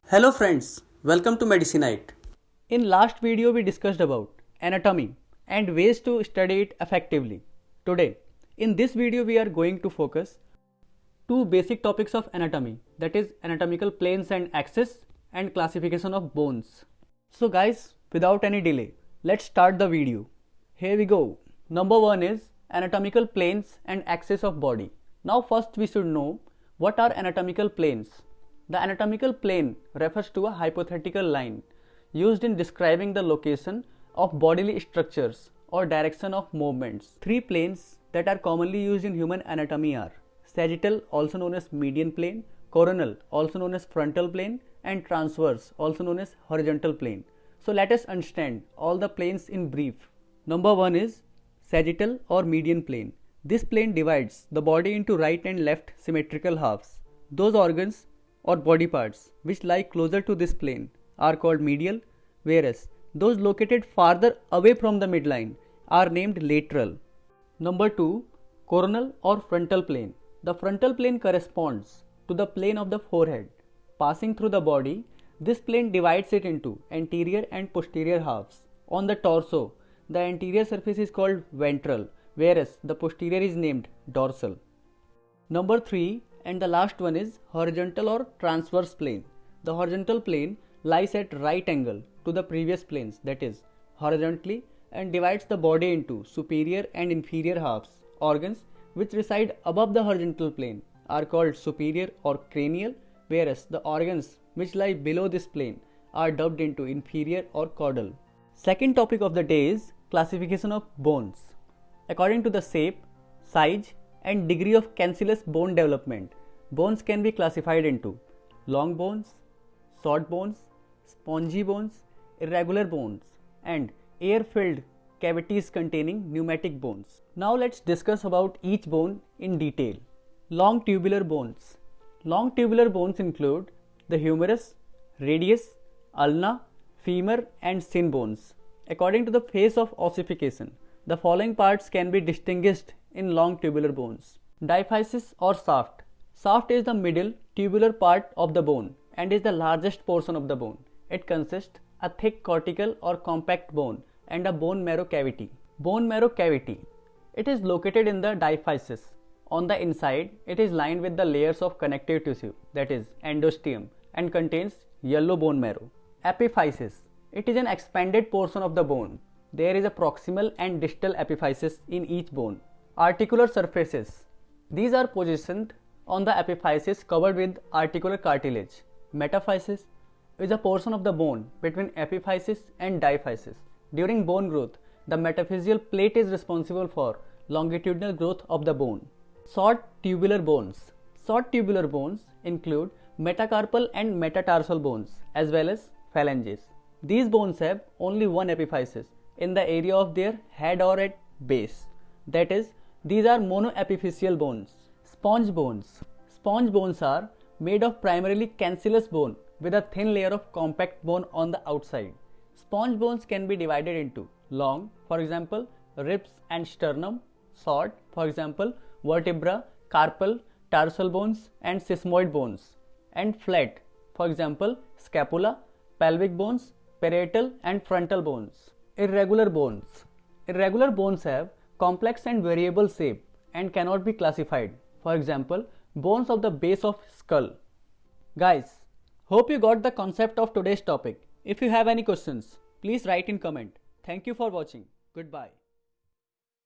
Hello friends, welcome to Medicinite. In last video we discussed about anatomy and ways to study it effectively. Today, in this video we are going to focus two basic topics of anatomy, that is anatomical planes and axes and classification of bones. So guys, without any delay, let's start the video. Here we go. Number 1 is anatomical planes and axes of body. Now first we should know what are anatomical planes. The anatomical plane refers to a hypothetical line used in describing the location of bodily structures or direction of movements. Three planes that are commonly used in human anatomy are sagittal, also known as median plane, coronal, also known as frontal plane, and transverse, also known as horizontal plane. So let us understand all the planes in brief. Number 1 is sagittal or median plane. This plane divides the body into right and left symmetrical halves. Those organs or body parts which lie closer to this plane are called medial, whereas those located farther away from the midline are named lateral. Number 2, coronal or frontal plane. The frontal plane corresponds to the plane of the forehead. Passing through the body, this plane divides it into anterior and posterior halves. On the torso, the anterior surface is called ventral, whereas the posterior is named dorsal. Number 3 and the last one is horizontal or transverse plane. The horizontal plane lies at right angle to the previous planes, that is horizontally, and divides the body into superior and inferior halves. Organs which reside above the horizontal plane are called superior or cranial, whereas the organs which lie below this plane are dubbed into inferior or caudal. Second topic of the day is classification of bones. According to the shape, size and degree of cancellous bone development, bones can be classified into long bones, short bones, spongy bones, irregular bones, and air-filled cavities containing pneumatic bones. Now let's discuss about each bone in detail. Long tubular bones. Long tubular bones include the humerus, radius, ulna, femur, and shin bones. According to the phase of ossification, the following parts can be distinguished in long tubular bones. Diaphysis or shaft. Shaft is the middle tubular part of the bone and is the largest portion of the bone. It consists a thick cortical or compact bone and a bone marrow cavity. Bone marrow cavity. It is located in the diaphysis. On the inside, it is lined with the layers of connective tissue, that is endosteum, and contains yellow bone marrow. Epiphysis. It is an expanded portion of the bone. There is a proximal and distal epiphysis in each bone. Articular surfaces. These are positioned on the epiphysis covered with articular cartilage. Metaphysis is a portion of the bone between epiphysis and diaphysis. During bone growth, the metaphyseal plate is responsible for longitudinal growth of the bone. Short tubular bones. Short tubular bones include metacarpal and metatarsal bones as well as phalanges. These bones have only one epiphysis in the area of their head or at base. That is, these are monoepiphyseal bones. Sponge bones. Sponge bones are made of primarily cancellous bone with a thin layer of compact bone on the outside. Sponge bones can be divided into long, for example, ribs and sternum; short, for example, vertebra, carpal, tarsal bones and sesamoid bones; and flat, for example, scapula, pelvic bones, parietal and frontal bones. Irregular bones. Irregular bones have complex and variable shape and cannot be classified. For example, bones of the base of skull. Guys, hope you got the concept of today's topic. If you have any questions, please write in comment. Thank you for watching. Goodbye.